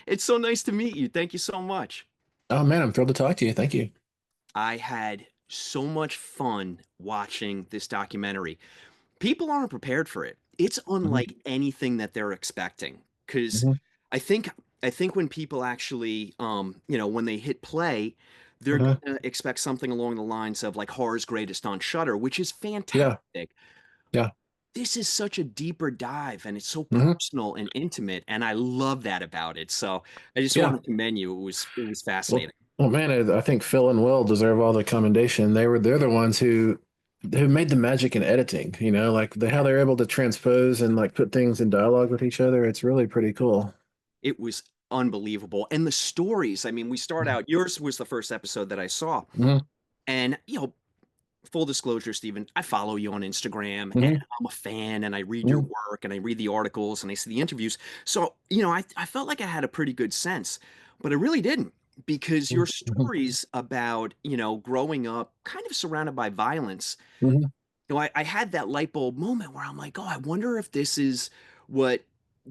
It's so nice to meet you. Thank you so much. Oh man, I'm thrilled to talk to you. Thank you. I had so much fun watching this documentary. People aren't prepared for it. It's hmm unlike anything that they're expecting. Because hmm I think I think when people actually when they hit play, they're uh gonna expect something along the lines of like horror's greatest on Shutter, which is Yeah, fantastic. yeah. This is such a deeper dive and it's so hmm personal and intimate, and I love that about it. So I just want Yeah. to commend you. It was Well, fascinating. man, I think Phil and Will deserve all the commendation. They're the ones who made the magic in editing. Like how they're able to transpose and like put things in dialogue with each other. It's really pretty cool. It was unbelievable. And the stories, I mean, we start out, yours was the first episode that I saw. hmm And, full disclosure, Stephen, I follow you on Instagram and hmm I'm a fan and I read your hmm work and I read the articles and I see the interviews. So, I felt like I had a pretty good sense, but I really didn't because your hmm stories about, growing up kind of surrounded by violence, hmm I had that light bulb moment where I'm like, oh, I wonder if this is what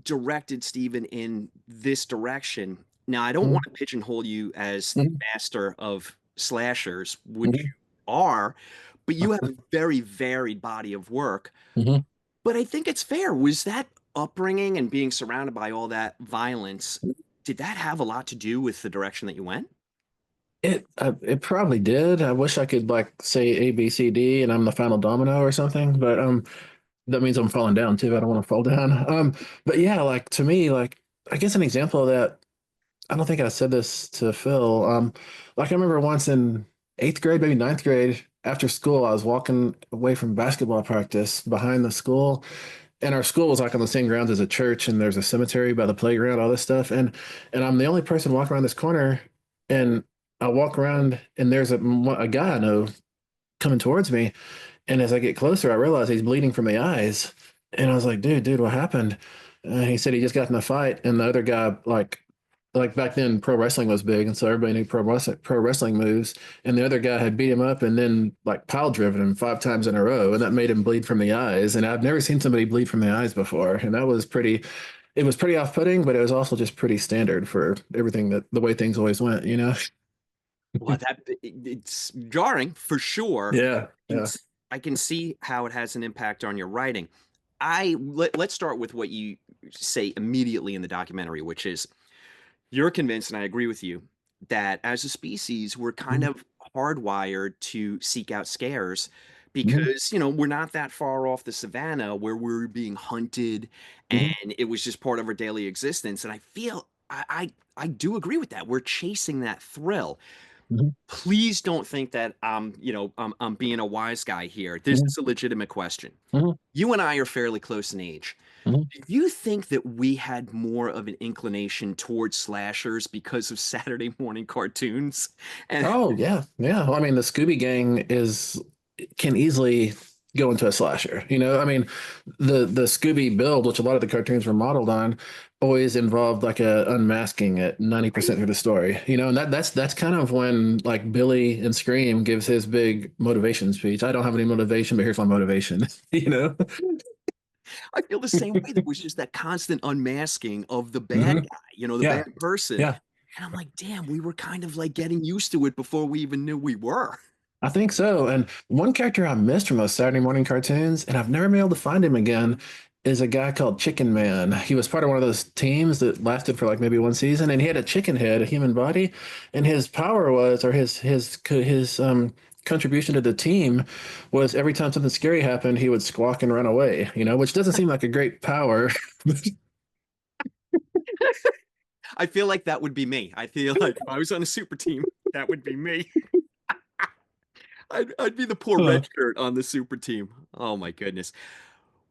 directed Steven in this direction. Now, I don't want to pigeonhole you as the hmm master of slashers, which hmm you are, but you have a very varied body of work. hmm But I think it's fair. Was that upbringing and being surrounded by all that violence, did that have a lot to do with the direction that you went? It probably did. I wish I could like say A B C D and I'm the final domino or something, but that means I'm falling down too. I don't want to fall down. But yeah, like to me, like I guess an example of that. I don't think I said this to Phil. Like I remember once in eighth grade, maybe ninth grade, after school, I was walking away from basketball practice behind the school, and our school was like on the same grounds as a church, and there's a cemetery by the playground, all this stuff, and I'm the only person walking around this corner, and I walk around, and there's a guy I know coming towards me, and as I get closer, I realize he's bleeding from the eyes. And I was like, dude, what happened? He said he just got in a fight, and the other guy, like back then, pro wrestling was big, and so everybody knew pro wrestling moves. And the other guy had beat him up, and then like pile driven him 5 times in a row, and that made him bleed from the eyes. And I've never seen somebody bleed from the eyes before, and that was pretty. It was pretty off-putting, but it was also just pretty standard for everything that the way things always went. Well, it's jarring for sure. Yeah, yeah. I can see how it has an impact on your writing. Let's start with what you say immediately in the documentary, which is you're convinced, and I agree with you, that as a species, we're kind Mhm, of hardwired to seek out scares mhm, because, we're not that far off the savannah where we're being hunted mhm, and it was just part of our daily existence. And I feel I do agree with that. We're chasing that thrill. mhm, Please don't think that I'm being a wise guy here. This mhm, is a legitimate question. mhm, You and I are fairly close in age. mhm. Do you think that we had more of an inclination towards slashers because of Saturday morning cartoons? And Oh yeah, yeah. Well, I mean, the Scooby Gang is can easily go into a slasher. I mean, the Scooby build, which a lot of the cartoons were modeled on, always involved like a unmasking at 90% through the story. And that's kind of when like Billy and Scream gives his big motivation speech. I don't have any motivation, but here's my motivation. You know? I feel the same way. There was just that constant unmasking of the bad hmm guy, the Yeah, bad person. yeah. And I'm like, damn, we were kind of like getting used to it before we even knew we were. I think so. And one character I missed from those Saturday morning cartoons, and I've never been able to find him again, is a guy called Chicken Man. He was part of one of those teams that lasted for like maybe one season, and he had a chicken head, a human body, and his power was, or his contribution to the team was every time something scary happened, he would squawk and run away. Which doesn't seem like a great power. I feel like that would be me. I feel like if I was on a super team, that would be me. I'd be the poor red Huh. shirt on the super team. Oh my goodness.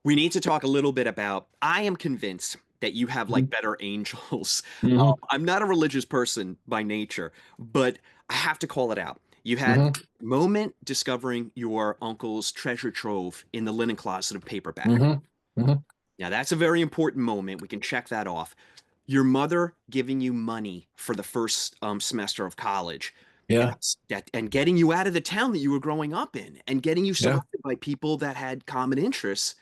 We need to talk a little bit about. I am convinced that you have like better angels. hmm I'm not a religious person by nature, but I have to call it out. You had hmm moment discovering your uncle's treasure trove in the linen closet of paperback. hmm hmm Now that's a very important moment. We can check that off. Your mother giving you money for the first semester of college. Yeah. And getting you out of the town that you were growing up in and getting you Yeah. surrounded by people that had common interests.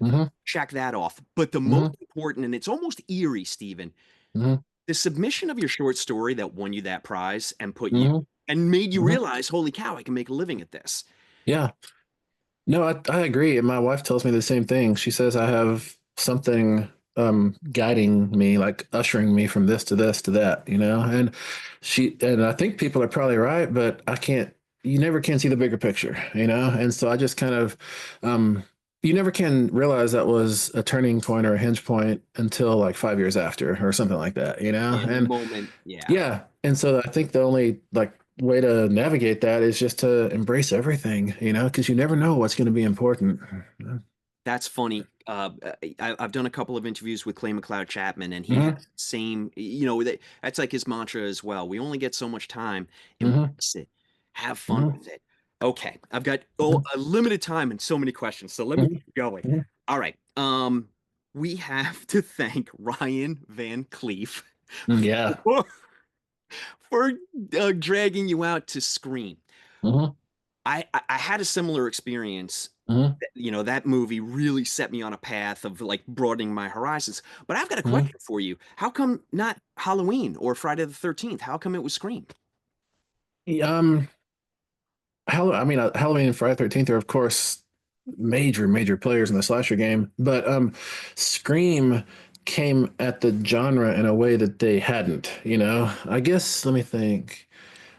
hmm Check that off. But the most hmm important, and it's almost eerie, Stephen, Hmm. The submission of your short story that won you that prize and put you Hmm. and made you Hmm. realize, holy cow, I can make a living at this. Yeah. No, I agree. And my wife tells me the same thing. She says I have something guiding me, like ushering me from this to this to that, you know? And I think people are probably right, but I can't you never can see the bigger picture, you know? And so I just kind of um you never can realize that was a turning point or a hinge point until like 5 years after or something like that, you know? In the And moment, yeah. yeah, and so I think the only like way to navigate that is just to embrace everything, you know, because you never know what's going to be important. That's funny. I've done a couple of interviews with Clay McLeod Chapman, and he has Hmm. the same, that's like his mantra as well. We only get so much time. Hmm. Embrace it. Have fun Hmm. with it. Okay, I've got Hmm. a limited time and so many questions, so let me Hmm. keep going. Hmm. All right. We have to thank Ryan Van Cleef Yeah. for, dragging you out to Scream. Hmm. I had a similar experience. Hmm. That movie really set me on a path of like broadening my horizons. But I've got a Hmm. question for you. How come not Halloween or Friday the 13th? How come it was Scream? Um, Halloween and Friday 13th are of course major players in the slasher game, but Scream came at the genre in a way that they hadn't, you know. I guess let me think.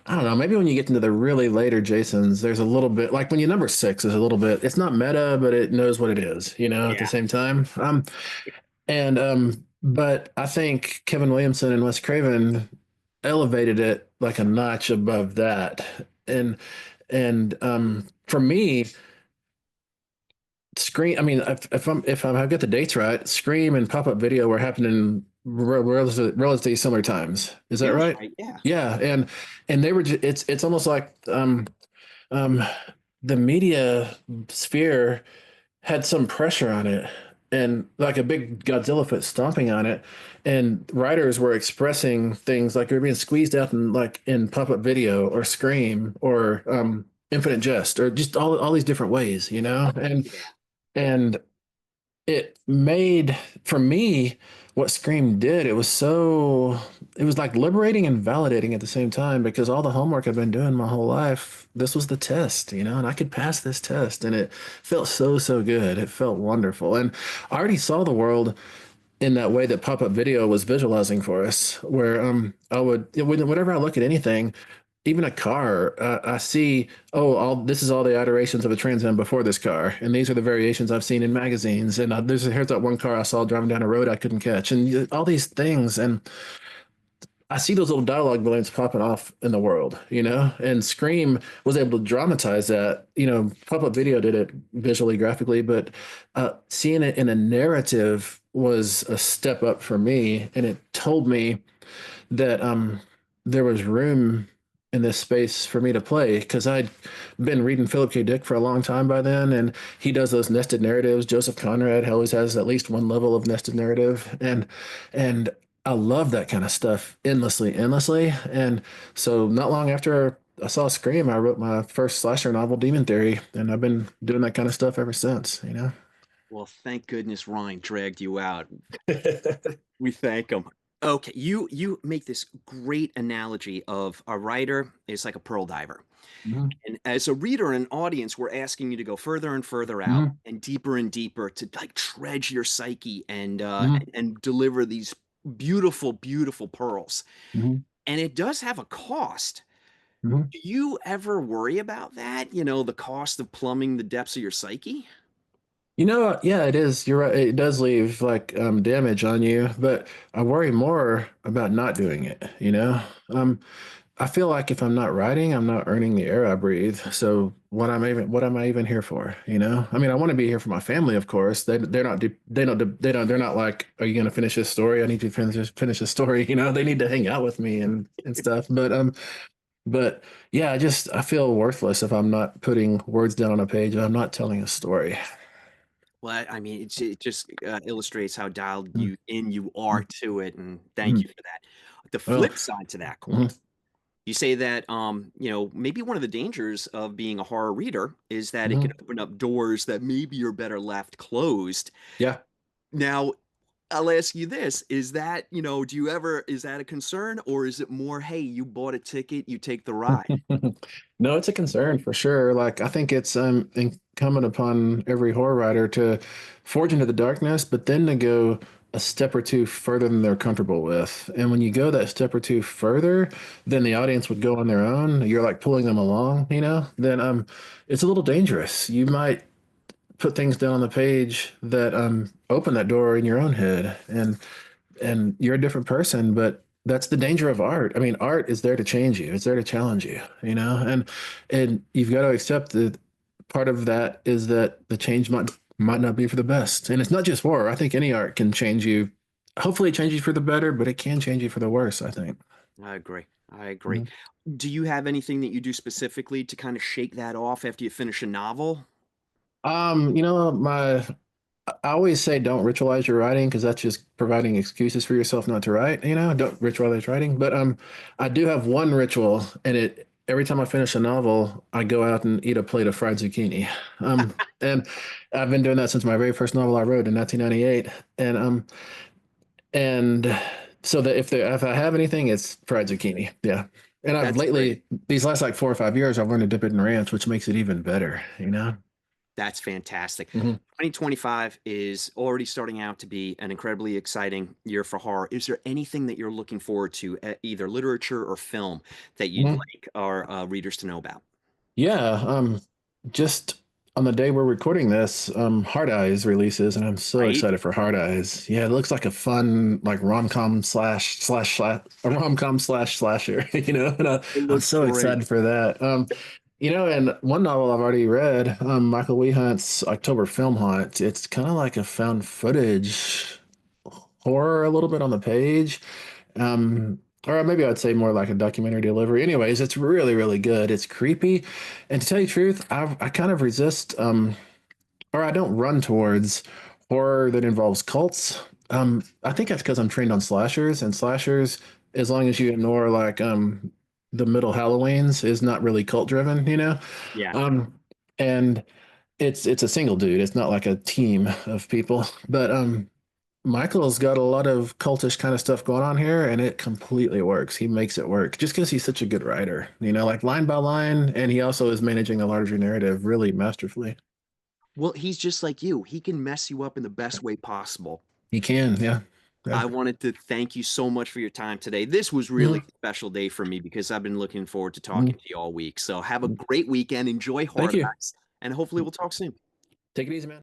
I don't know. Maybe when you get into the really later Jasons, there's a little bit like when you number six is a little bit. It's not meta, but it knows what it is. You know, at the Yeah. same time. But I think Kevin Williamson and Wes Craven elevated it like a notch above that. And for me, Scream. I mean, if I get the dates right, Scream and pop up video were happening relatively similar times. Is that Feels right? right. Yeah. Yeah, and they were. It's almost like um, the media sphere had some pressure on it and like a big Godzilla foot stomping on it. And writers were expressing things like they were being squeezed out in like in pop-up video or Scream or Infinite Jest or just all these different ways, you know? Yeah. And it made for me what Scream did. It was like liberating and validating at the same time because all the homework I've been doing my whole life, this was the test, you know, and I could pass this test, and it felt so good. It felt wonderful, and I already saw the world in that way that pop-up video was visualizing for us, where I would whenever I look at anything, even a car, I see, oh, all this is all the iterations of a Trans Am before this car, and these are the variations I've seen in magazines. And here's that one car I saw driving down a road I couldn't catch, and all these things. And I see those little dialogue balloons popping off in the world, you know. And Scream was able to dramatize that. You know, pop-up video did it visually, graphically, but seeing it in a narrative was a step up for me, and it told me that there was room in this space for me to play because I'd been reading Philip K. Dick for a long time by then, and he does those nested narratives. Joseph Conrad always has at least one level of nested narrative, and I love that kind of stuff endlessly. And so, not long after I saw Scream, I wrote my first slasher novel, Demon Theory, and I've been doing that kind of stuff ever since. You know. Well, thank goodness Ryan dragged you out. We thank him. Okay, you make this great analogy of a writer is like a pearl diver. Mhm. And as a reader and audience, we're asking you to go further and further out Mhm. and deeper to like dredge your psyche Mhm. and deliver these beautiful pearls. Mhm. And it does have a cost. Mhm. Do you ever worry about that? The cost of plumbing the depths of your psyche? You know, yeah, it is. You're right. It does leave like damage on you, but I worry more about not doing it, you know? I feel like if I'm not writing, I'm not earning the air I breathe. So what am I even here for, you know? I mean, I want to be here for my family, of course. They're not like, are you going to finish this story? I need you to finish this story, you know? They need to hang out with me and stuff. But yeah, I feel worthless if I'm not putting words down on a page and I'm not telling a story. Well, I mean, it just illustrates how dialed Mm, you are mm, to it, and thank mm. you for that. The Well, flip side to that coin, mhm, you say that maybe one of the dangers of being a horror reader is that it can mhm. open up doors that maybe are better left closed. Yeah. Now, I'll ask you this, is that, do you ever is that a concern, or is it more, "Hey, you bought a ticket, you take the ride?" No, it's a concern for sure. Like I think it's incumbent upon every horror writer to forge into the darkness, but then to go a step or two further than they're comfortable with. And when you go that step or two further than the audience would go on their own, you're like pulling them along, then it's a little dangerous. You might put things down on the page that open that door in your own head, and you're a different person, but that's the danger of art. I mean, art is there to change you. It's there to challenge you, and you've got to accept that part of that is that the change might not be for the best. And it's not just horror. I think any art can change you. Hopefully it changes you for the better, but it can change you for the worse, I think. I agree, I agree. Mhm. Do you have anything that you do specifically to kinda shake that off after you finish a novel? My I always say don't ritualize your writing because that's just providing excuses for yourself not to write. Don't ritualize writing. But I do have one ritual, and it every time I finish a novel, I go out and eat a plate of fried zucchini. And I've been doing that since my very first novel I wrote in 1998. And so that if I have anything, it's fried zucchini. Yeah. And I've That's great. lately these last like 4 or 5 years, I've learned to dip it in ranch, which makes it even better. That's fantastic. Mhm. 2025 is already starting out to be an incredibly exciting year for horror. Is there anything that you're looking forward to, either literature or film, that you'd Mhm. like our readers to know about? Yeah, just on the day we're recording this, Hard Eyes releases, and I'm so Right? excited for Hard Eyes. Yeah, it looks like a fun, like rom-com slash a rom-com slash slasher, and It I'm looks so great. excited for that. And one novel I've already read, Michael Weehunt's October Film Hunt. It's kind of like a found footage horror a little bit on the page. Um, or maybe I'd say more like a documentary delivery. Anyways, it's really, really good. It's creepy. And to tell you the truth, I kind of resist, or I don't run towards horror that involves cults. I think that's because I'm trained on slashers, and slashers, as long as you ignore like the middle Halloweens, is not really cult driven, Yeah. Um, and it's a single dude. It's not like a team of people. But Michael's got a lot of cultish kind of stuff going on here, and it completely works. He makes it work just because he's such a good writer, like line by line, and he also is managing a larger narrative really masterfully. Well, he's just like you. He can mess you up in the best way possible. He can, yeah, yeah. I wanted to thank you so much for your time today. This was really Mhm, a special day for me because I've been looking forward to talking mhm, to you all week. So have a mhm. great weekend. Enjoy Thank Hard you. Eyes, and hopefully we'll talk soon. Take it easy, man.